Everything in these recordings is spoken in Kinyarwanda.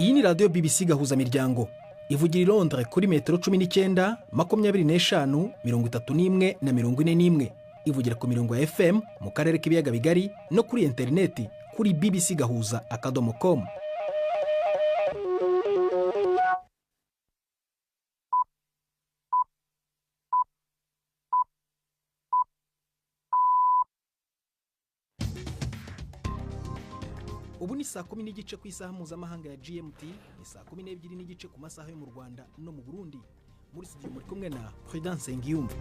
Iyi ni radiyo BBC gahuza miryango ivugira i Londres kuri metero 19, 25, 31 na 41. Ivugira ku mirongo ya FM mu karere k'ibiyaga bigari no kuri interineti kuri bbcgahuza.com. Ubu ni saa 10:30 ku isaha mpuzamahanga ya GMT, ni saa 12:30 ku masaha yo mu Rwanda no mu Burundi. Muri studio muri kumwe na Prudence Ngiyumva.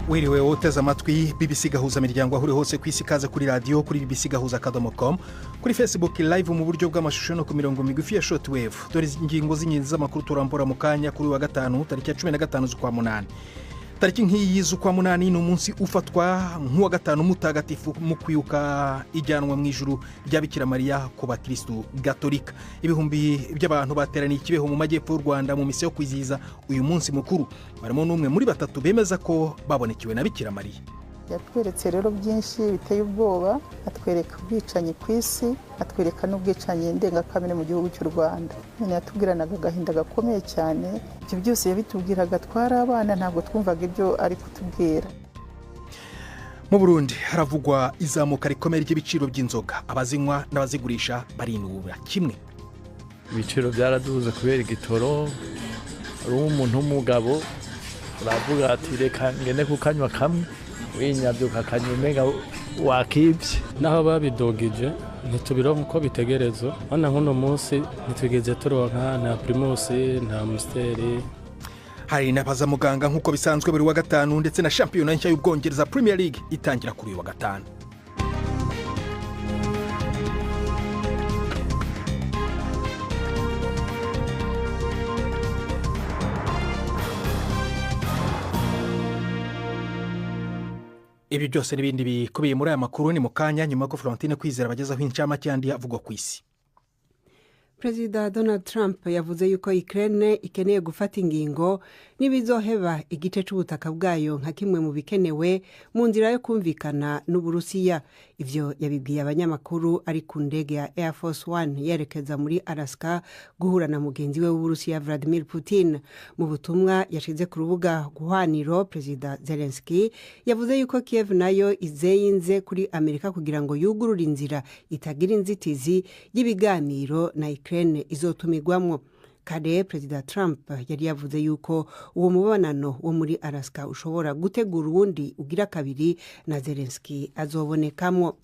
Wiriwe uteze amatwi BBC gahuza miryango aho uri hose ku isi, kaza kuri radio kuri bbcgahuza.com, kuri Facebook live mu buryo bw'amashusho no ku mirongo migufi ya shortwave. Dore ingingo z'ingenzi z'amakuru turambura mu kanya kuri wa gatanu tariki ya 15 z'ukwa munani. Tariki nk'iyi z'ukwa munani ni umunsi ufatwa nk'uwa gatanu mutagatifu mu kwiyuka ijyanwa mu ijuru rya Bikira Mariya ku bakristo gatolika. Ibihumbi by'abantu bateraniye Kibeho mu majyepfo y'u Rwanda mu misi yo kwizihiza uyu munsi mukuru. Barimo n'umwe muri batatu bemeza ko babonekewe na Bikira Mariya. Yatweretse rero byinshi biteye ubwoba, atwereka ubwicanyi ku isi, atwereka n'ubwicanyi ndengakamere mu gihugu cy'u Rwanda. None yatubwiranaga agahinda gakomeye cyane. Ibyo byose yabitubwiraga twari abana, ntabwo twumvaga ibyo ari kutubwira. Mu Burundi haravugwa izamuka rikomeye ry'ibiciro by'inzoga. Abazinywa n'abazigurisha barinubira kimwe. Ibiciro byaraduze kubera igitoro. Ari umuntu w'umugabo uravuga ati reka ngene kukanywa kamwe, winyabyuka kanyumega wakibye. Naho babidogije ntitubironka uko bitegerezo. Hano nk'uno munsi ntitwigeze turonka nta Primus nta Amstel. Hari n'abaza muganga nk'uko bisanzwe buri wa gatanu, ndetse na shampiyona nshya y'Ubwongereza Premier League itangira kuri uyu wa gatanu. Ibi byose n'ibindi bikubiye muri aya makuru ni mu kanya nyuma ko Florentine Kwizera bagezaho incamake yandi avugwa ku isi. Perezida Donald Trump yavuze yuko Ukraine ikeneye gufata ingingo nibizoheba igice c'ubutaka bwayo nka kimwe mu bikenewe mu nzira yo kumvikana n'Uburusiya. Ivyo yabibwiye abanyamakuru ari ku ndege ya Air Force One yerekeza muri Alaska guhura na mugenzi we w'Uburusiya Vladimir Putin. Mu butumwa yashize ku rubuga guhwaniro, Perezida Zelensky yavuze yuko Kiev nayo izeyinze kuri Amerika kugira ngo yugurure inzira itagira inzitizi y'ibiganiro na Ukraine izotumigwamwo. Kade Perezida Trump yari yavuze yuko uwo mubonano wo muri Alaska ushobora gutegura uwundi ugira kabiri na Zelensky azobonekamwo.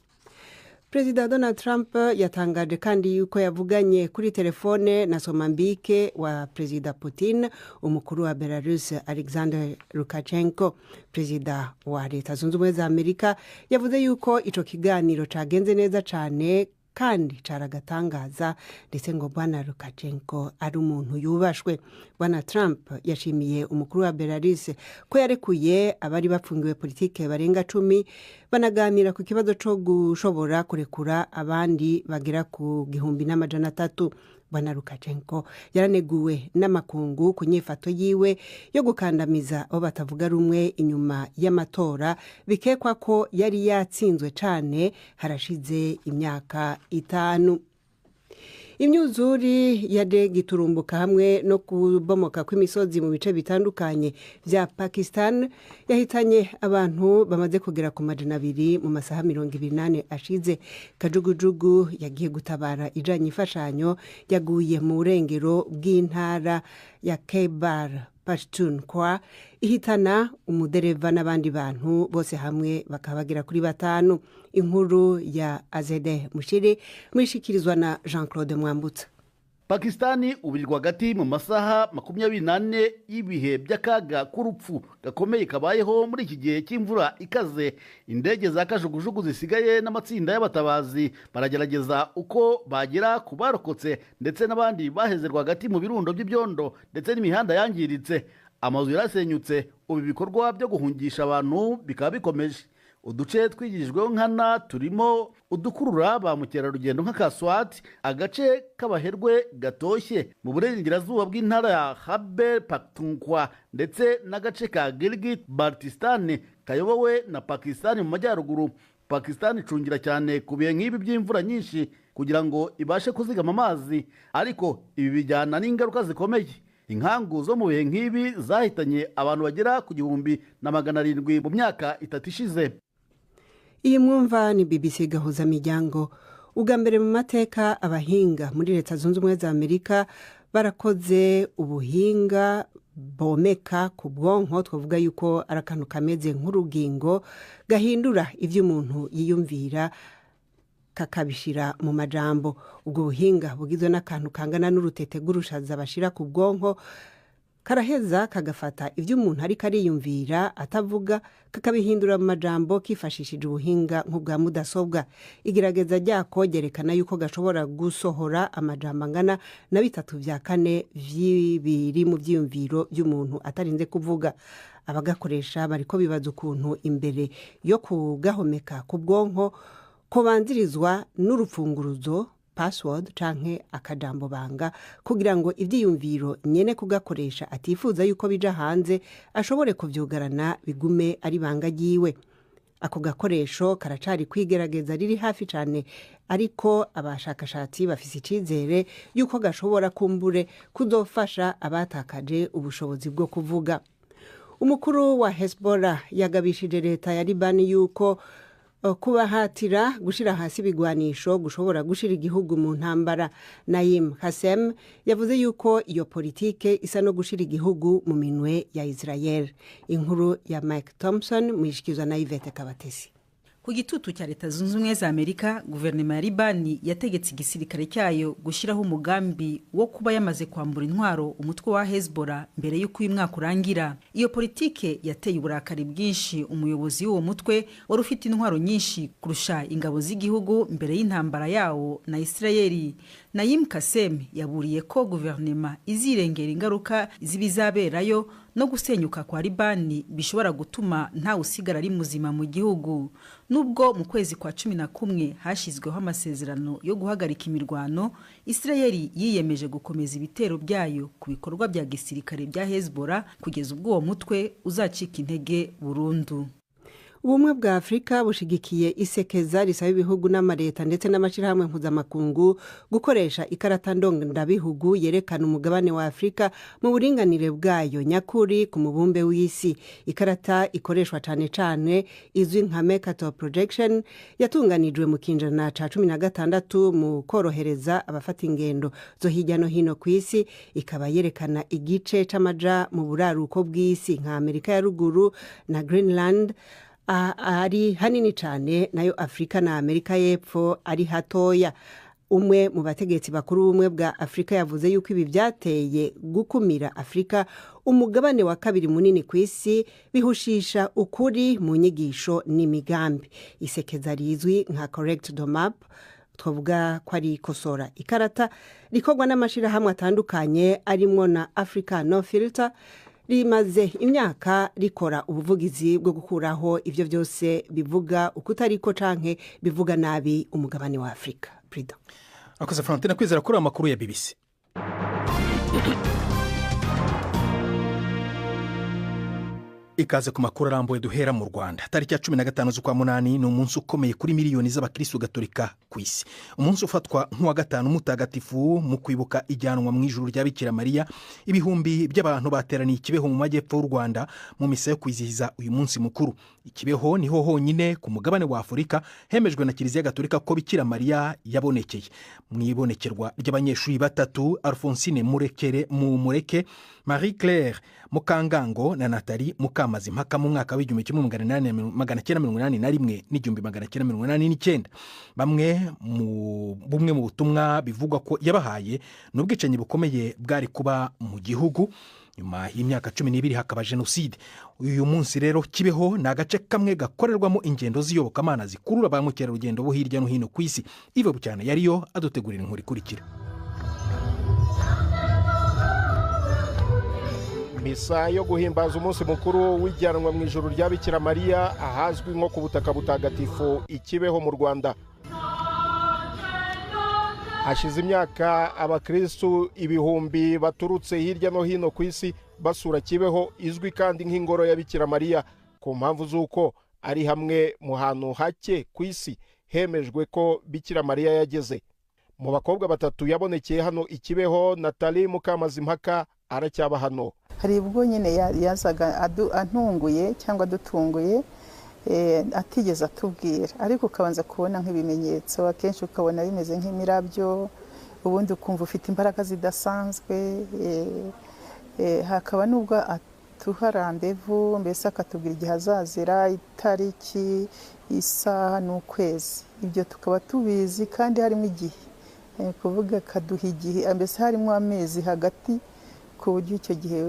Perezida Donald Trump yatangaje kandi yuko yavuganye kuri telefone na somambike wa Perezida Putin, umukuru wa Belarus Alexander Lukashenko. Perezida wa Leta Zunze Ubumwe za Amerika yavuze yuko ico kiganiro cagenze neza cane kandi caragatangaza, ndetse ngo Bwana Lukashenko ari umuntu yubashwe. Bwana Trump yashimiye umukuru wa Belarus ko yarekuye abari bafungiwe politike barenga 10, banaganira ku kibazo cyo gushobora kurekura abandi bagera ku 1,300. Bwana Lukashenko yaraneguwe n'amakungu ku nyifato yiwe yo gukandamiza abo batavuga rumwe inyuma y'amatora bikekwa ko yari yatsinzwe cane harashize imyaka 5. Imyuzuri yadegiturumbuka hamwe no kubomoka kw'imisozi mu bice bitandukanye vya Pakistan yahitanye abantu bamaze kugera ku 200 mu masaha 28 ashize. Kajugujugu yagiye gutabara ijanye ifashanyo yaguye mu burengero bw'intara ya Khyber Pakhtunkhwa, ihitana umudereva n'abandi bantu bose hamwe bakabagira kuri 5. Inkuru ya Azede Mushiri mwishikirizwa na Jean-Claude Mwambutsa. Pakistani ubirirwa gati mu masaha 24 y'ibihe by'akaga k'urupfu gakomeye kabayeho muri iki gihe cy'imvura ikaze. Indege za kajugujugu zisigaye n'amatsinda y'abatabazi baragerageza uko bagera ku barokotse, ndetse n'abandi bahezerwa gati mu birundo by'ibyondo ndetse n'imihanda yangiritse. Amazu yarasenyutse. Ubu bikorwa byo guhungisha abantu bikaba bikomeje. Uduce twigirijweho nkana turimo udukurura ba mukerarugendo nka Kaswati, agace k'abaherwe gatoshye mu burengerazuba bw'intara ya Khyber Pakhtunkhwa, ndetse n'agace ka Gilgit-Baltistan kayobowe na Pakistan mu majyaruguru. Pakistan icungira cyane ku bihe nk'ibi by'imvura nyinshi kugira ngo ibashe kuzigama amazi, ariko ibi bijyana n'ingaruka zikomeye. Inkangu zo mu bihe nk'ibi zahitanye abantu bagera ku 1,700 mu myaka 3 ishize. Iyi mwumva ni BBC gahuza miryango. Ubwa mbere mu mateka abahinga muri Leta Zunze Ubumwe za Amerika barakoze ubuhinga bomeka ku bwonko, twavuga yuko ari akantu kameze nk'urugingo gahindura ibyo umuntu yiyumvira kakabishira mu majambo. Ubwo buhinga bugizwe n'akantu kangana n'urutete rw'urushaza bashira ku bwonko, karaheza kagafata ibyo umuntu ariko ariyumvira atavuga kakabihindura mu majambo kifashishije ubuhinga nk'ubwa mudasobwa. Igerageza ryako ryerekana yuko gashobora gusohora amajambo angana na 3/4 vy'ibiri mu vyiyumviro by'umuntu atarinze kuvuga. Abagakoresha bariko bibaza ukuntu imbere yo kugahomeka ku bwonko ko banzirizwa n'urupfunguruzo password canke akajambo banga kugira ngo ivyiyumviro nyene kugakoresha atifuza yuko bija hanze ashobore kuvyugarana bigume ari banga ryiwe. Ako gakoresho karacari kwigerageza riri hafi cane, ariko abashakashatsi bafise icizere yuko gashobora kumbure kuzofasha abatakaje ubushobozi bwo kuvuga. Umukuru wa Hezbollah yagabishije leta ya Libani yuko kubahatira gushira hasi bigwanisho gushobora gushira igihugu mu ntambara. Naim Qassem yavuze yuko iyo politike isa no gushira igihugu mu minwe ya Israel. Inkuru ya Mike Thompson mwishikizwa na Yvette Kabatesi. Ku gitutu cya Leta Zunze Ubumwe za Amerika, guverinoma ya Libani yategetse igisirikare cyayo gushiraho umugambi wo kuba yamaze kwambura intwaro umutwe wa Hezbollah mbere y'uko uyu mwaka urangira. Iyo politike yateye uburakari bwinshi umuyobozi w'uwo mutwe wari ufite intwaro nyinshi kurusha ingabo z'igihugu mbere y'intambara yawo na Israeli. Naim Qassem yaburiye ko guverinoma izirengera ingaruka zibizaberayo no gusenyuka kwa Libani bishobora gutuma nta usigara ari muzima mu gihugu. Nubwo mu kwezi kwa 11 hashizweho amasezerano yo guhagarika imirwano, Israeli yiyemeje gukomeza ibitero byayo ku bikorwa bya gisirikare bya Hezbollah kugeza ubwo uwo mutwe uzacika intege burundu. Ubumwe bwa Afrika bushigikiye isekeza risaba ibihugu n'amareta ndetse n'amashirahamwe mpuzamakungu gukoresha ikarata ndondabihugu yerekana umugabane wa Afrika mu buringanire bwayo nyakuri ku mubumbe w'isi. Ikarata ikoreshwa cane cane izwi nka Mercator Projection yatunganijwe mu kinjana ca 16 mu korohereza abafata ingendo zo hirya no hino ku isi, ikaba yerekana igice c'amaja mu buraruko bw'isi nka Amerika ya ruguru na Greenland ari hanini cyane, nayo Afrika na Amerika y'epfo ari hatoya. Umwe mu bategetsi bakuru b'ubumwe bwa Afrika yavuze yuko ibi byateye gukumira Afrika, umugabane wa kabiri munini ku isi, bihushisha ukuri mu nyigisho n'imigambi. Isekeza rizwi nka Correct the Map, twavuga ko ari kosora ikarata, rikorwa n'amashirahamwe atandukanye arimo na Africa No Filter, rimaze imyaka rikora ubuvugizi bwo gukuraho ivyo byose bivuga ukutariko canke bivuga nabi umugabane wa Afrika. Prida akoze Frontine kwizera kuri amakuru ya BBC. Ikaze ku makuru arambuye duhera mu Rwanda. Tariki ya 15 z'ukwa munani ni umunsi ukomeye kuri miliyoni z'abakristo gatolika ku isi. Umunsi ufatwa nk'uwa gatanu mutagatifu mu kwibuka ijyanwa mu ijuru rya Bikira Mariya. Ibihumbi by'abantu bateraniye Kibeho mu majyepfo y'u Rwanda mu misa yo kwizihiza uyu munsi mukuru. Ikibeho niho honyine ku mugabane wa Afurika hemejwe na Kiliziya Gatolika ko Bikira Mariya yabonekeye. Mu ibonekerwa ry'abanyeshuri batatu, Alphonsine Mureke, Marie Claire Mukangango na Nathalie Mukamazimpaka mu mwaka w'1981 n'1989. Bumwe mu butumwa bivugwa ko yabahaye n'ubwicanyi bukomeye bwari kuba mu gihugu. Nyuma y'imyaka 12 hakaba jenoside. Uyu munsi rero Kibeho ni agace kamwe gakorerwamo ingendo z'iyobokamana zikurura ba mukerarugendo bo hirya no hino ku isi. Ivo Bucyana yariyo adutegurira inkuru ikurikira. Misa yo guhimbaza umunsi mukuru w'ijyanwa mu ijuru rya Bikira Mariya ahazwi nko ku butaka butagatifu Ikibeho mu Rwanda. Hashize imyaka abakristu ibihumbi baturutse hirya no hino ku isi basura Kibeho, izwi kandi nk'ingoro ya Bikira Mariya, ku mpamvu z'uko ari hamwe mu hantu hake ku isi hemejwe ko Bikira Mariya yageze. mu bakobwa batatu yabonekeye hano ikibeho Nathalie Mukamazimpaka aracyaba hano. Hari ubwo nyine yazaga antunguye cyangwa adutunguye atigeze atubwira, ariko ukabanza kubona nk'ibimenyetso, akenshi ukabona bimeze nk'imirabyo, ubundi ukumva ufite imbaraga zidasanzwe. Hakaba n'ubwo atuha randevu, mbese akatubwira igihe azazira, itariki, isaha n'ukwezi. Ibyo tukaba tubizi kandi harimo igihe, kuvuga akaduha igihe, mbese harimo amezi hagati, ku buryo icyo gihe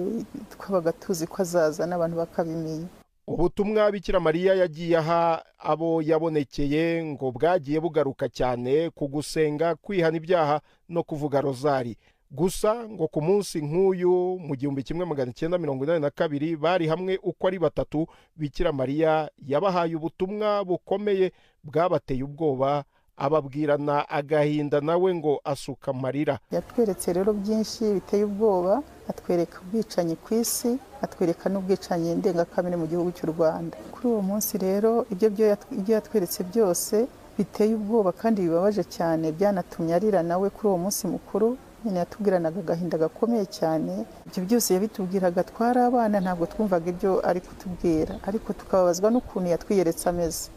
twabaga tuzi ko azaza n'abantu bakabimenya. Ubutumwa Bikira Mariya yagiye aha abo yabonekeye ngo bwagiye bugaruka cyane ku gusenga, kwihana ibyaha no kuvuga rozari. Gusa ngo ku munsi nk'uyu mu 1982 bari hamwe uko ari batatu, Bikira Mariya yabahaye ubutumwa bukomeye bwabateye ubwoba, ababwirana agahinda, nawe ngo asuka amarira. Yatweretse rero byinshi biteye ubwoba, atwereka ubwicanyi ku isi, atwereka n'ubwicanyi ndengakamere mu gihugu cy'u Rwanda. Kuri uwo munsi rero ibyo yatweretse byose biteye ubwoba kandi bibabaje cyane, byanatumye arira nawe kuri uwo munsi mukuru. Nyine yatubwiranaga agahinda gakomeye cyane. Ibyo byose yabitubwiraga twari abana, ntabwo twumvaga ibyo ari kutubwira, ariko tukababazwa n'ukuntu yatwiyeretse ameze.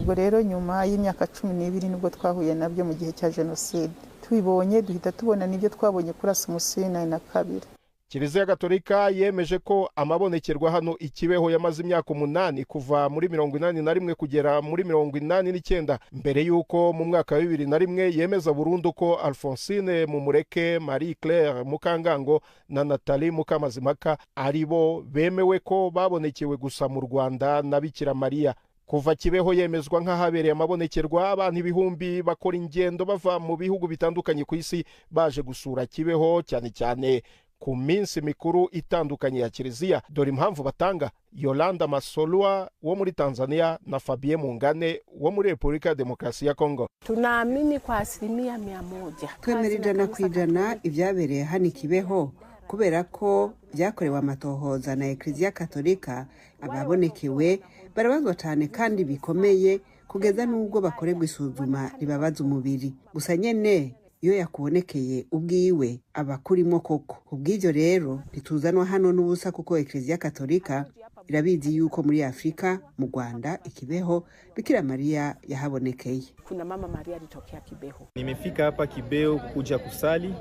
Ubwo rero nyuma y'imyaka 12 nibwo twahuye nabyo mu gihe cya Jenoside. Tubibonye duhita tubona n'ibyo twabonye kuri Asumusiyo 42. Kiliziya Gatolika yemeje ko amabonekerwa hano ikibeho yamaze imyaka 8 kuva muri 81 kugera muri 89, mbere yuko mu mwaka wa 2001 yemeza burundu ko Alphonsine Mumureke, Marie Claire Mukangango na Nathalie Mukamazimpaka aribo bemewe ko babonekewe gusa mu Rwanda na Bikira Mariya. Kuva Kibeho yemezwa nk'ahabereye amabonekerwa, abantu ibihumbi bakora ingendo bava mu bihugu bitandukanye ku isi baje gusura Kibeho, cyane cyane ku minsi mikuru itandukanye ya Kiliziya. Dore impamvu batanga. Yolanda Masolwa wo muri Tanzania na Fabien Mungane wo muri Repubulika ya Demokarasi ya Kongo. Tunaamini kwa 100%. Twemera 100% ibyabereye hano Kibeho, kubera ko byakorewe amatohoza na Ekleziya Katolika. Ababonekewe barabazwa cyane kandi bikomeye, kugeza n'ubwo bakorerwa isuzuma ribabaza umubiri. Gusa nyene iyo yakubonekeye ubwiwe abakurimo koko. Ubw'ibyo rero ntituzanwa hano n'ubusa, kuko Ekleziya Katolika irabizi yuko muri Afrika, mu Rwanda, Kibeho, Bikira Mariya yahabonekeye. Kuna Mama Maria alitokea Kibeho. Nimefika hapa Kibeho kuja kusali.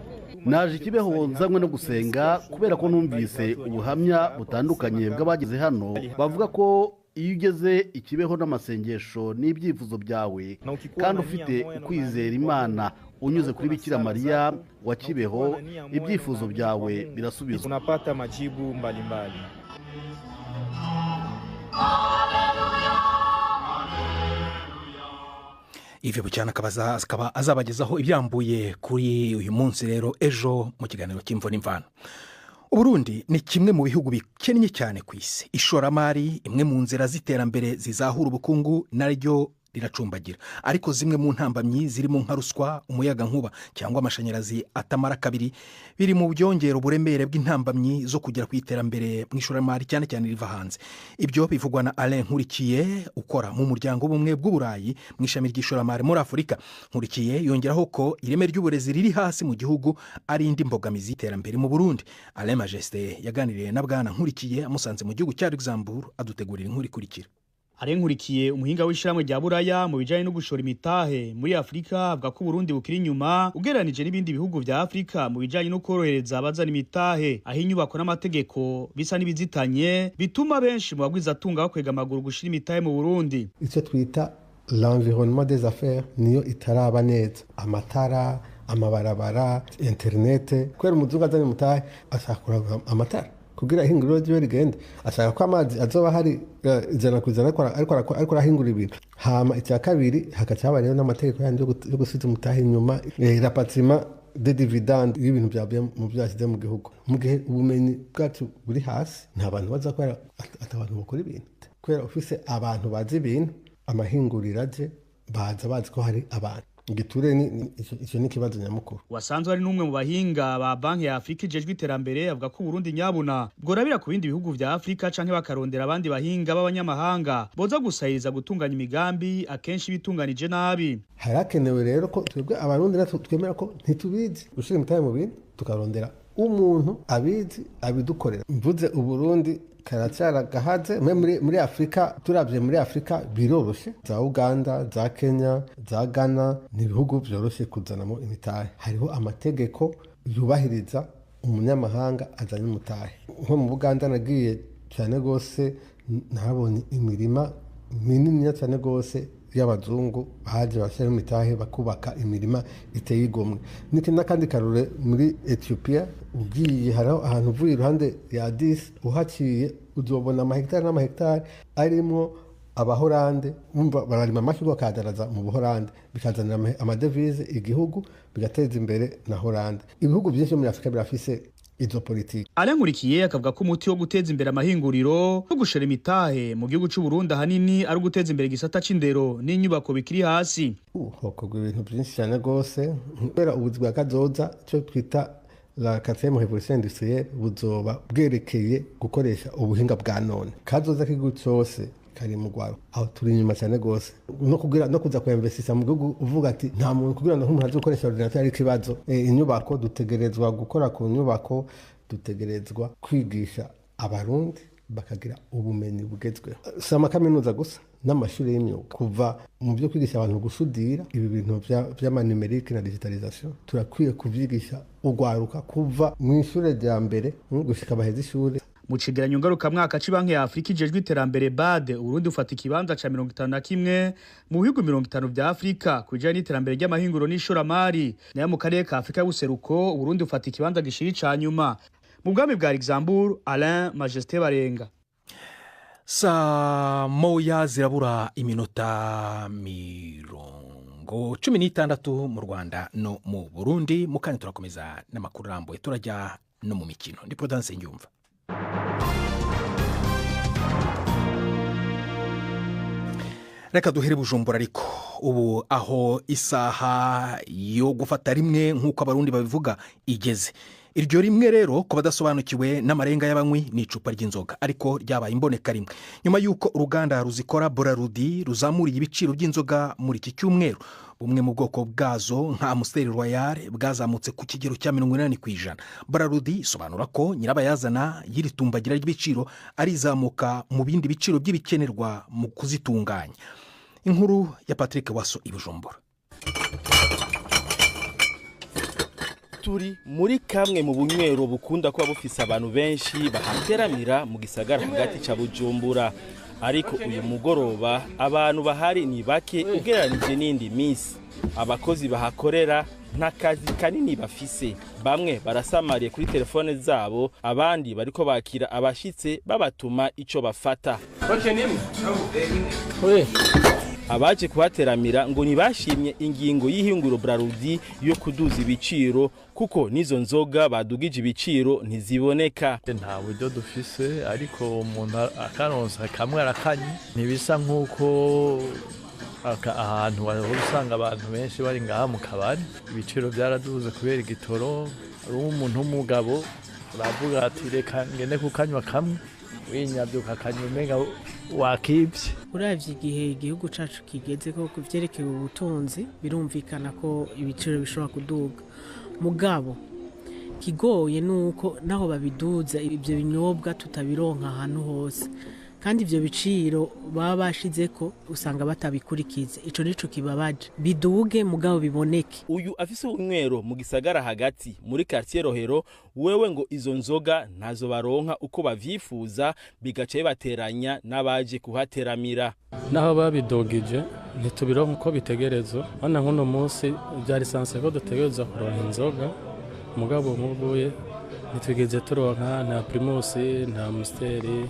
Naje Kibeho nzanywe no gusenga, kubera ko numvise ubuhamya butandukanye bw'abagize hano bavuga ko iyo ugeze Ikibeho n'amasengesho n'ibyifuzo byawe, kandi ufite ukwizera Imana unyuze kuri Bikira Mariya wa Kibeho, ibyifuzo byawe birasubizwa. Unapata majibu mbalimbali. Ivyo bucyana akaba azabagezaho ibyambuye kuri uyu munsi rero ejo mu kiganiro cy'imvo n'imvano. Uburundi ni kimwe mu bihugu bikennye cyane ku isi. Ishoramari imwe mu nzira z'iterambere zizahura ubukungu naryo riracumbagira, ariko zimwe mu ntambamyi zirimo nka ruswa, umuyaga nkuba cyangwa amashanyarazi atamara kabiri biri mu byongera uburemere bw'intambamyi zo kugera ku iterambere mu ishoramari cyane cyane riva hanze. Ibyo bivugwa na Alain Nkurikiye ukora mu muryango w'ubumwe bw'Uburayi mu ishami ry'ishoramari muri Afurika. Nkurikiye yongeraho ko ireme ry'uburezi riri hasi mu gihugu ari indi mbogamizi y'iterambere mu Burundi. Alain Majesté yaganiriye na Bwana Nkurikiye amusanze mu gihugu cya Luxembourg adutegurira inkuru ikurikira. Nkurikiye umuhinga w'ishyirahamwe rya Buraya mu bijyanye no gushora imitahe muri Afurika avuga ko Burundi bukiri inyuma ugereranije n'ibindi bihugu bya Afurika mu bijyanye no korohereza abazana imitahe, aho inyubako n'amategeko bisa n'ibizitanye bituma benshi mu bagwiza atunga bakwega amaguru gushira imitahe mu Burundi. Icyo twita l'environnement des affaires niyo itaraba neza, amatara, amabarabara, internet. Kwera umuzungu azana imitahe ashaka amatara kugira ihinguriro ryo rigenda, ashaka ko amazi azoba hari ijana ku ijana, ariko arahingura ibintu. Hama icya kabiri hakacyaba rero n'amategeko yandi yo gusiza umutahe inyuma, rapatriement de dividende y'ibintu byavuye mu byashyize mu gihugu. Mu gihe ubumenyi bwacu buri hasi, nta bantu bazakora atabantu bakora ibintu. Kubera ufise abantu bazi ibintu, amahinguriro aje baza bazi ko hari abantu. igiture icyo ni ikibazo nyamukuru. Wasanzwe ari n'umwe mu bahinga ba banki ya Afrika ijejwe iterambere avuga ko Burundi nyabuna bworabira ku bindi bihugu vya Afrika canke bakarondera abandi bahinga b'abanyamahanga boza gusahiriza gutunganya imigambi akenshi bitunganije nabi. Harakenewe rero ko twebwe abarundi natwe twemera ko ntitubizi gushira imitahe mu bintu tukarondera umuntu abizi abidukorera. Mvuze Uburundi karacyara gahaze muri Afrika, turavye muri Afrika biroroshe, za Uganda, za Kenya, za Ghana ni ibihugu byoroshe kuzanamo imitahe. Hariho amategeko yubahiriza umunyamahanga azanye umutahe. Nko mu Uganda nagiye cyane gose, nabonye imirima minini cyane gose y'abazungu baje bashyira imitahe bakubaka imirima iteye igomwe. Niki nakandi karure muri Ethiopia, ugiye haraho ahantu uvuye iruhande ya Addis uhaciye uzobona amahegitari n'amahegitari arimo abahorande, bararima amashyirwa akadaraza mu Buhorande bikazanira amadevize igihugu bigateza imbere na Horande. Ibihugu byinshi muri Afrika birafise izo politiki. Alankurikiye akavuga ko umuti wo guteza imbere amahinguriro no gushora imitahe mu gihugu cy'u Burundi ahanini ari guteza imbere igisata c'indero n'inyubako bikiri hasi. Hokorwa ibintu byinshi cyane gose kubera ubuzi bwa kazoza cyo twita la quatrième révolution industrielle buzoba bwerekeye gukoresha ubuhinga bwa none. Kazoza k'igihugu cyose kari mu Rwanda aho turi inyuma cyane gose no kugira no kuza kwinvestisa mu gihugu uvuga ati nta muntu kugira ngo umuntu aje gukoresha ordinateur ari kibazo. Inyubako dutegerezwa gukora ku nyubako, dutegerezwa kwigisha abarundi bakagira ubumenyi bugezweho. Sama kaminuza gusa n'amashuri y'imyuga kuva mu byo kwigisha abantu gusudira ibi bintu by'amanimerike na digitalisation turakwiye kuvyigisha ugwaruka kuva mu ishure rya mbere gushika baheze ishure. Mu cigeranyo ngaruka mwaka c'Ibanki ya Afrika ijejwe iterambere BAD, Urundi ufata ikibanza ca 51 mu bihugu 50 vya Afrika kujanye n'iterambere ry'amahinguro n'ishoramari. Nayo mu karere ka Afrika y'ubuseruko Urundi ufata ikibanza gishiri ca nyuma. Mu bwami bwa Luxembourg, Alain Majesté Barenga. Saa moya zirabura iminota 16 mu Rwanda no mu Burundi. Mukanya turakomeza n'amakuru rambuye turajya no mu mikino. Ndi Prudence Nyumva. Reka duhere Bujumbura ariko ubu aho isaha yo gufata rimwe nk'uko abarundi babivuga igeze. Iryo rimwe rero ko badasobanukiwe n'amarenga y'abanywi ni icupa ry'inzoga ariko ryabaye imboneka rimwe nyuma y'uko uruganda ruzikora Braludi ruzamuriye ibiciro by'inzoga muri iki cyumweru. Bumwe mu bwoko bwazo nka Amstel Royal bwazamutse ku kigero cya 80%. Braludi isobanura ko nyirabayazana y'iritumbagira ry'ibiciro arizamuka mu bindi biciro by'ibikenerwa mu kuzitunganya. Inkuru ya Patrick Waso i Bujumbura. Turi muri kamwe mu bunywero bukunda kuba bufise abantu benshi bahateramira mu gisagara hagati ca Bujumbura, ariko uyu mugoroba abantu bahari ni bake ugereranije n'indi minsi. Abakozi bahakorera nta kazi kanini bafise, bamwe barasamariye kuri telefone zabo, abandi bariko bakira abashitse babatuma ico bafata. Abaje kuhateramira ngo ntibashimye ingingo y'ihinguro Braludi yo kuduza ibiciro kuko nizo nzoga badugije ibiciro ntiziboneka. Nta buryo dufise ariko umuntu akaronsa kamwe arakanye ntibisa nk'uko ahantu usanga abantu benshi bari ngaha mu kabari. Ibiciro byaraduze kubera igitoro. Ari umuntu w'umugabo uravuga ati reka ngende kukanywa kamwe winyabyuka akanywa umenga wakibye. Uravye igihe igihugu cacu kigeze ko kuvyerekeye ubutunzi birumvikana ko ibiciro bishobora kuduga, mugabo kigoye nuko naho babiduza ibyo binyobwa tutabironka ahantu hose, kandi ivyo biciro baba bashizeko usanga batabikurikiza. Ico nico kibabaje, biduge mugabo biboneke. Uyu afise ubunywero mu gisagara hagati muri quartier Rohero, wewe ngo izo nzoga ntazo baronka uko bavyifuza, bigace bateranya n'abaje kuhateramira. Naho babidogije ntitubironka uko bitegerezo. Hana nkuno munsi byari sanse ko dutegereza kuronka inzoga, mugabo muguye ntitwigeze turonka nta Primus nta Amstel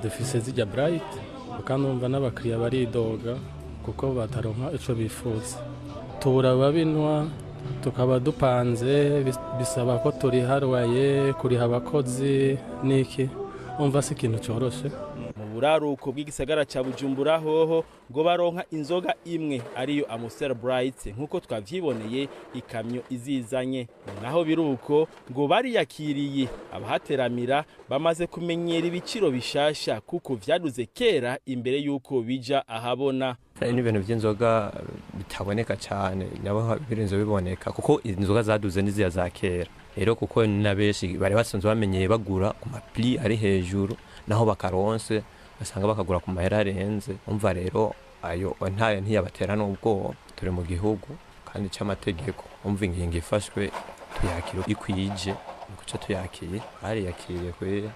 dufise zijya Bright, kandi umva n'abakiriya baridoga kuko bataronka ico bifuza. Tubura babinwa tukaba dupanze, bisaba ko turi harwaye kuriha abakozi niki, umva si ikintu cyoroshe. mu buraruko bw'igisagara ca Bujumbura hoho ngo baronka inzoga imwe ariyo Amstel Bright nkuko twavyiboneye ikamyo izizanye naho biruko ngo bariyakiriye abahateramira bamaze kumenyera ibiciro bishasha kuko vyaduze kera imbere yuko bija ahabona n'ibintu by'inzoga bitaboneka cyane nabo birenze biboneka kuko inzoga zaduze n'iziya za kera rero kuko nabeshi bari basanzwe bamenyeye bagura ku mapli ari hejuru naho bakaronse basanga bakagura ku mahera arenze umva rero ayo ntayo ntiyabatera n'ubwo turi mu gihugu kandi cy'amategeko umva ingingo ifashwe tuyakira ikwije kuko tuyakiye ari yakiriye kwe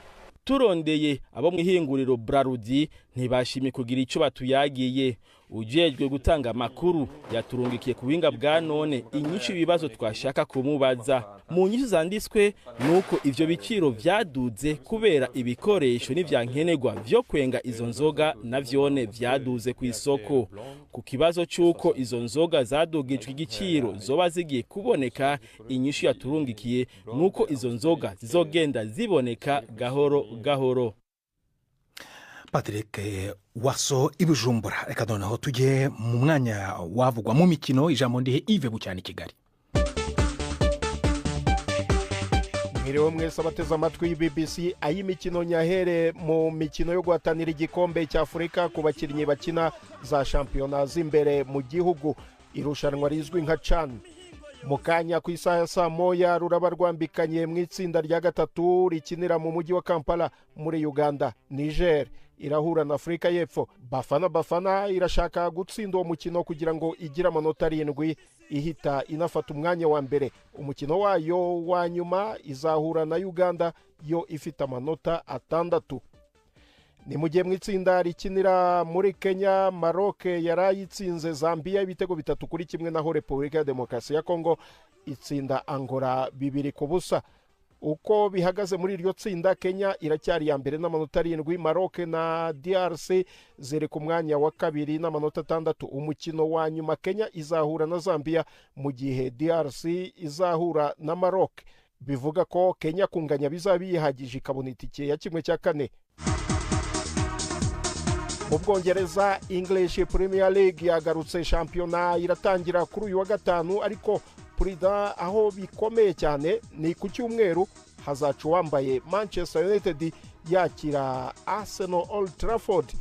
turondeye abo mwihinguriro Brarudi ntibashimye kugira ico batuyagiye ujejwe gutanga makuru yaturungikiye ku buhinga bwa none inyinshi ibibazo twashaka kumubaza mu nyinshi zanditswe nuko ivyo biciro vyaduze kubera ibikoresho n'ivyankenerwa vyo kwenga izo nzoga navyone vyaduze ku isoko ku kibazo cyuko izo nzoga zadugijwe igiciro zoba zigiye kuboneka inyinshi yaturungikiye nuko izo nzoga zizogenda ziboneka gahoro gahoro. Patrick Waso Ibujumbura reka noneho tujye mu mwanya wavugwa mu mikino ijambo ndihe Yves Bucyana Kigali. Mwiriwe mwese abateze amatwi BBC ay'imikino nyahere mu mikino yo guhatanira igikombe cya Afurika ku bakinnyi bakina za shampiyona z'imbere mu gihugu irushanwa rizwi nka CHAN. Mu kanya ku isaha ya saa moya ruraba rwambikanye mu itsinda rya gatatu rikinira mu mujyi wa Kampala muri Uganda. Niger irahura na Afurika y'Epfo. Bafana irashaka gutsinda uwo mukino kugira ngo igire amanota 7 ihita inafata umwanya wa mbere. Umukino wayo wa nyuma izahura na Uganda yo ifite amanota 6. Ni mu gihe mu itsinda rikinira muri Kenya, Maroc yarayitsinze Zambia ibitego 3-1 naho Repubulika ya Demokarasi ya Kongo itsinda Angola 2-0. Uko bihagaze muri iryo tsinda, Kenya iracyari ya mbere n'amanota 7, Maroc na DRC ziri ku mwanya wa kabiri n'amanota 6. Umukino wa nyuma Kenya izahura na Zambia mu gihe DRC izahura na Maroc. Bivuga ko Kenya kunganya bizaba yihagije ikabona itike ya 1/4. Mu Bwongereza English Premier League yagarutse shampiyona iratangira kuri uyu wa gatanu, ariko Prida aho bikomeye cyane ni ku cyumweru hazaca wambaye Manchester United yakira Arsenal Old Trafford.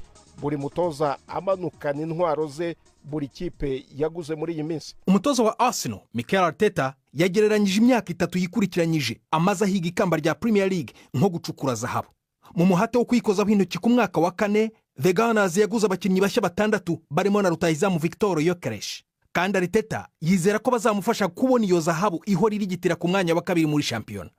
Buri mutoza amanukana intwaro ze buri kipe yaguze muri iyi minsi. Umutoza wa Arsenal Mikel Arteta yagereranyije imyaka 3 yikurikiranyije amaze ahiga ikamba rya Premier League nko gucukura zahabu. Mu muhate wo kwikozaho intoki ku mwaka wa 4 The Gunners yaguze abakinnyi bashya 6 barimo na rutahizamu Victor Gyökeres. Kandi Arteta yizera ko bazamufasha kubona iyo zahabu ihora irigitira ku mwanya wa 2 muri shampiyona.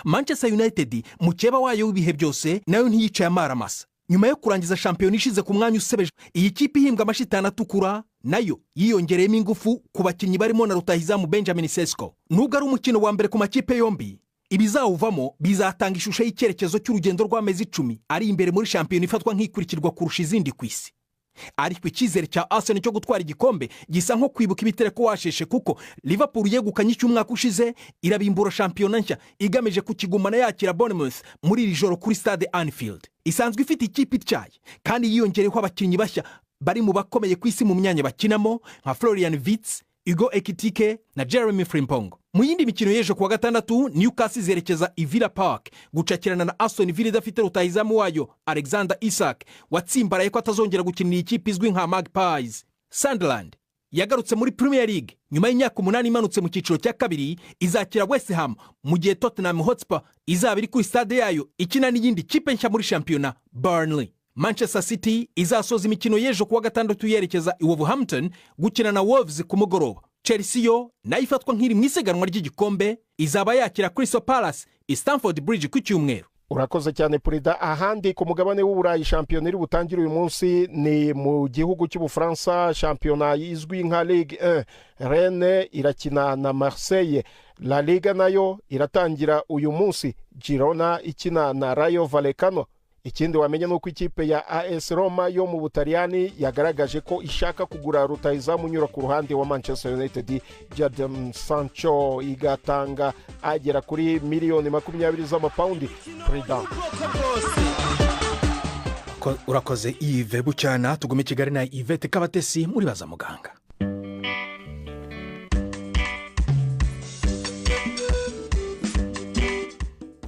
Manchester United mukeba wayo w'ibihe byose nayo ntiyicaye amaramasa. Nyuma yo kurangiza shampiyona ishize ku mwanya usebeje, iyi kipe ihimbwa amashitani atukura nayo yiyongereyemo ingufu ku bakinnyi barimo na rutahizamu Benjamin Sesko. Nubwo ari umukino wa mbere ku makipe yombi, ibizawuvamo bizatanga ishusho y'icyerekezo cy'urugendo rw'amezi 10 ari imbere muri shampiyona ifatwa nk'ikurikirwa kurusha izindi ku isi. Ariko icyizere cya Arsenal cyo gutwara igikombe gisa nko kwibuka ibitereko washeshe, kuko Liverpool yegukanye icy'umwaka ushize irabimbura shampiyona nshya igamije kukigumana yakira Bournemouth muri iri joro kuri stade Anfield. Isanzwe ifite ikipe ityaye kandi yiyongereyeho abakinnyi bashya bari mu bakomeye ku isi mu myanya bakinamo nka Florian Wirtz, Hugo Ekitike na Jeremy Frimpong. Mu yindi mikino y'ejo kuwa gatandatu, Newcastle zerekeza i Villa Park gucakirana na Aston Villa idafite rutahizamu wayo Alexander Isak watsimbaraye ko atazongera gukinira ikipe izwi nka Magpies. Sunderland yagarutse muri Premier League nyuma y'imyaka 8 imanutse mu cyiciro cya kabiri, izakira West Ham mu gihe Tottenham Hotspur izaba iri kuri stade yayo ikina n'iyindi kipe nshya muri shampiyona Burnley. Manchester City izasoza imikino y'ejo kuwa gatandatu yerekeza i Wolverhampton gukina na Wolves ku mugoroba. Chelsea yo nayo ifatwa nk'iri mu isiganwa ry'igikombe izaba yakira Crystal Palace i Stamford Bridge ku cyumweru. Urakoze cyane Prida. Ahandi ku mugabane w'Uburayi shampiyona iri butangira uyu munsi ni mu gihugu cy'Ubufaransa, shampiyona izwi nka Ligue 1. Rennes irakina na Marseille. La Liga nayo iratangira uyu munsi, Girona ikina na Rayo Vallecano. Ikindi wamenye nuko ikipe ya AS Roma yo mu Butaliyani yagaragaje ko ishaka kugura rutahizamu unyura ku ruhande wa Manchester United Jadon Sancho, igatanga agera kuri miliyoni 20 z'amapaundi. urakoze Yves Bucyana. Tugume Kigali na Yvette Kabatesi muri Baza Muganga.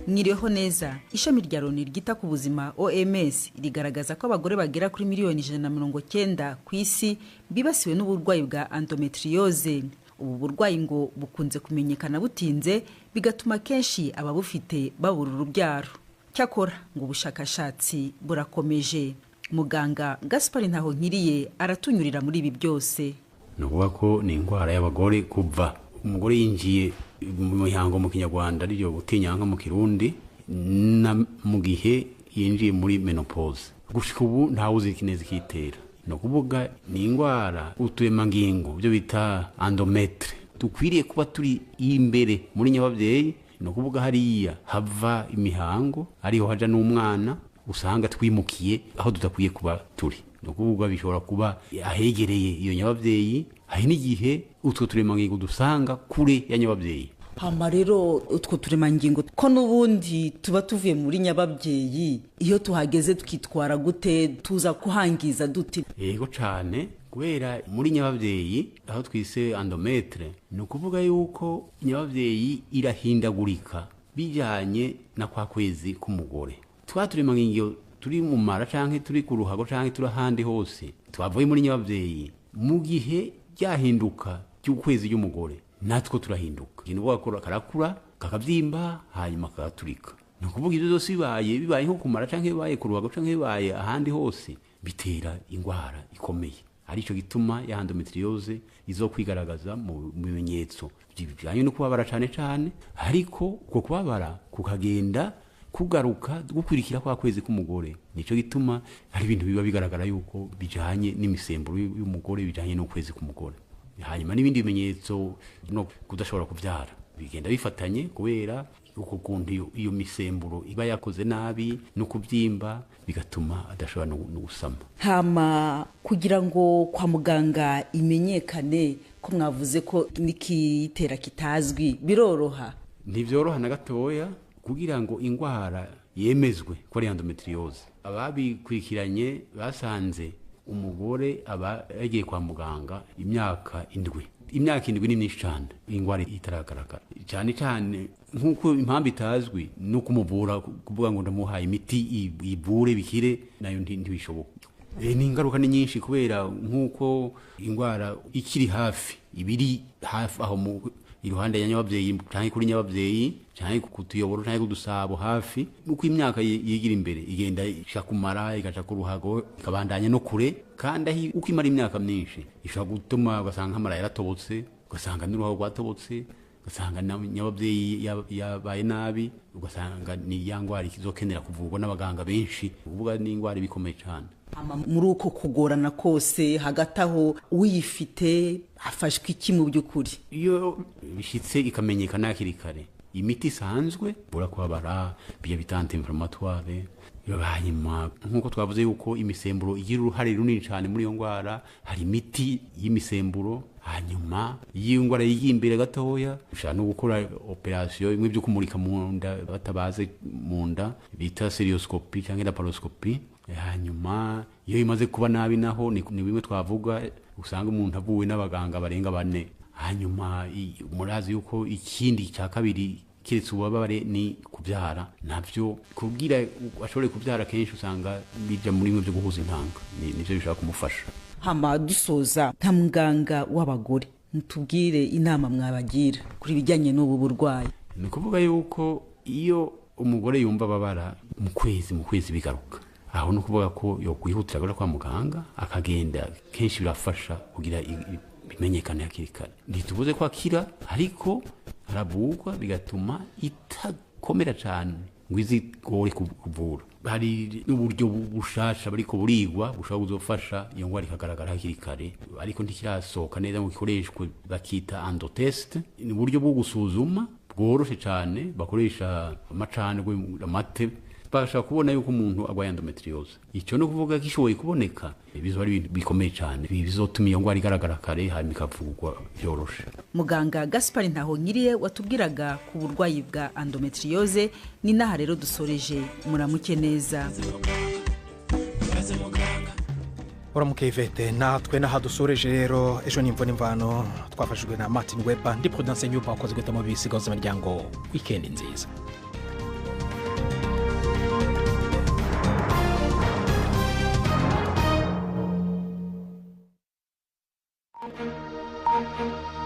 Mwiriho neza. Ishami rya Loni ryita ku buzima OMS rigaragaza ko abagore bagera kuri miliyoni 190 ku isi bibasiwe n'uburwayi bwa endometriose. Ubu burwayi ngo bukunze kumenyekana butinze, bigatuma kenshi ababufite babura urubyaro. Cyakora ngo ubushakashatsi burakomeje. Muganga Gaspard Ntahonkiriye aratunyurira muri ibi byose. Nukuvuga ko ni indwara y'abagore kuva umugore yinjiye mu mihango mu Kinyarwanda ariyo gutinyanka mu Kirundi na mu gihe yinjiye muri menopause. Gushika ubu ntawe uzi ikinezi kitera. No kuvuga ni indwara uturemangingo byo bita endometre. Dukwiriye kuba turi imbere muri nyababyeyi, no kuvuga hariya hava imihango ariho haja n'umwana usanga twimukiye aho tudakwiye kuba turi. No kuvuga bishobora kuba ahegereye iyo nyababyeyi, hari n'igihe utwo turemangingo dusanga kure ya nyababyeyi. Hama rero utwo turemangingo ko n'ubundi tuba tuvuye muri nyababyeyi, iyo tuhageze tukitwara gute, tuza kuhangiza dute? Yego cyane, kubera muri nyababyeyi aho twise endometre, no kuvuga yuko nyababyeyi irahindagurika bijyanye na kwa kwezi k'umugore. Twaturemangingo turi mu mara canke turi ku ruhago canke turi ahandi hose twavuye muri nyababyeyi, mu gihe ryahinduka cy'ukwezi y'umugore natwo turahinduka. Ikintu karakura kakabyimba hanyuma kagaturika. No kuvuga ibyo byose bibaye nko kumara canke bibaye ku ruhago canke bibaye ahandi hose bitera indwara ikomeye. Arico gituma ya endometriose izokwigaragaza mu bimenyetso bijyanye no kubabara cyane cyane, ariko uko kubabara kukagenda kugaruka gukurikira kwa kwezi k'umugore. Nico gituma hari ibintu biba bigaragara yuko bijanye n'imisemburo y'umugore, bijanye no kwezi k'umugore. Hanyuma n'ibindi bimenyetso no kudashobora kubyara bigenda bifatanye, kubera uko kuntu iyo misemburo iba yakoze nabi no kubyimba bigatuma adashobora no gusama. Hama kugira ngo kwa muganga imenyekane ko mwavuze ko nikitera kitazwi, biroroha? Ntibyoroha na gatoya kugira ngo indwara yemezwe ko ari endometriose. Ababikurikiranye basanze umugore aba yagiye kwa muganga imyaka 7. Imyaka 7 ni myinshi cyane indwara itaragaragara. Cyane cyane nkuko impamvu itazwi no kumuvura, kuvuga ngo ndamuhaye imiti ibure bikire, nayo ntibishoboka. Ni ingaruka ni nyinshi, kubera nkuko indwara ikiri hafi ibiri hafi aho mu iruhande ya nyababyeyi cyangwa kuri nyababyeyi cyangwa kutuyobora cyangwa kudusabo hafi, uko imyaka yigira imbere igenda ishakumara igaca ku ruhago ikabandanya no kure, kandi uko imara imyaka myinshi ishobora gutuma ugasanga amara yaratobotse, ugasanga n'uruhago rwatobotse, ugasanga nyababyeyi yabaye nabi, ugasanga ni ya ndwara izokenera kuvurwa n'abaganga benshi. Kuvuga ni indwara bikomeye cyane. Muri uko kugorana kose hagati aho uyifite afashwe iki mu by'ukuri? Iyo bishitse ikamenyekana hakiri kare, imiti isanzwe burakubabara biya bitante inflammatoire. Hanyuma nkuko twavuze yuko imisemburo igira uruhare runini cyane muri iyo ndwara, hari imiti y'imisemburo. Hanyuma iyo ndwara yigiye imbere gatoya ushaka no gukora operation imwe byo kumurika mu nda batabaze mu nda bita serioscopy cyangwa laparoscopy. Hanyuma iyo imaze kuba nabi naho ni bimwe twavuga usanga umuntu avuwe n'abaganga barenga 4. Hanyuma murazi yuko ikindi cya kabiri kiretse ubabare ni kubyara. Nabyo kugira ashobore kubyara kenshi usanga bija muri bimwe byo guhuza intanga, nivyo bishaka kumufasha. Hama dusoza, nta muganga w'abagore mutubwire inama mwabagira kuri bijyanye n'ubu burwayi. Ni kuvuga yuko iyo umugore yumva babara mu kwezi bigaruka, aho no kuvuga ko yo kwihutira gura kwa muganga akagenda, kenshi birafasha kugira bimenyekane hakiri kare. Ntitubuze ko akira, ariko harabugwa bigatuma itakomera cyane ngo izigore kuvura. Hari n'uburyo bushasha bariko burigwa bushobora kuzofasha iyo ndwara ikagaragara hakiri kare, ariko ntikirasohoka neza mu gikoreshwe bakita endotest. Ni uburyo bwo gusuzuma bworoshe cyane, bakoresha amacandwe amate, bashaka kubona yuko umuntu agwaye endometriose. Icyo no kuvuga kishoboye kuboneka bizo ari ibintu bikomeye cyane, bizotuma iyo ndwara igaragara kare hanyuma ikavugwa byoroshe. Muganga Gaspard Ntahonkiriye watubwiraga ku burwayi bwa endometriose. Ni naha rero dusoreje. Muramuke neza. uramuke Ivete natwe nahadusoreje rero ejo nimvo nimvano twafashijwe na Martin Weber ndi Prudence Nyuba wakoze gutamo bisigaza imiryango weekend nziza. Thank you.